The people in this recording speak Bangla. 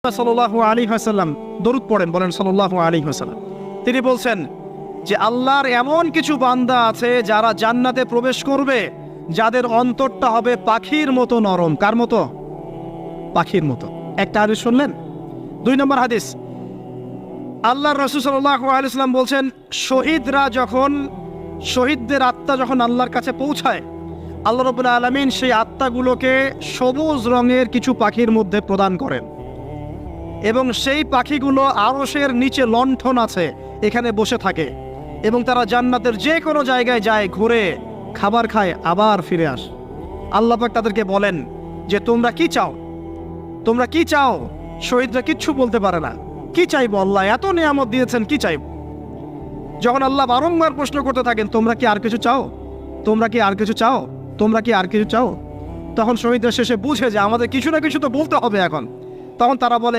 সাল্লাল্লাহু আলাইহি ওয়াসাল্লাম দরুদ পড়েন, বলেন সাল্লাল্লাহু আলাইহি ওয়াসাল্লাম। তিনি বলছেন যে আল্লাহর এমন কিছু বান্দা আছে যারা জান্নাতে প্রবেশ করবে, যাদের অন্তরটা হবে পাখির মতো নরম। কার মতো? পাখির মতো। একটা হাদিস শুনলেন। 2 নম্বর হাদিস, আল্লাহর রাসূল সাল্লাল্লাহু আলাইহি ওয়াসাল্লাম বলছেন, শহীদদের আত্মা যখন আল্লাহর কাছে পৌঁছায়, আল্লাহ রাব্বুল আলামিন সেই আত্মাগুলোকে সবুজ রঙের কিছু পাখির মধ্যে প্রদান করেন এবং সেই পাখিগুলো আরশের নিচে লণ্ঠন আছে, এখানে বসে থাকে এবং তারা জান্নাতের যে কোনো জায়গায় যায়, ঘুরে খাবার খায়, আবার ফিরে আসে। আল্লাহ পাক তাদেরকে বলেন যে তোমরা কি চাও, তোমরা কি চাও? শহীদরা কিচ্ছু বলতে পারে না। কি চাইবো? আল্লাহ এত নিয়ামত দিয়েছেন, কি চাইব? যখন আল্লাহ বারংবার প্রশ্ন করতে থাকেন, তোমরা কি আর কিছু চাও, তোমরা কি আর কিছু চাও, তোমরা কি আর কিছু চাও, তখন শহীদরা শেষে বুঝে যে আমাদের কিছু না কিছু তো বলতে হবে এখন। তখন তারা বলে,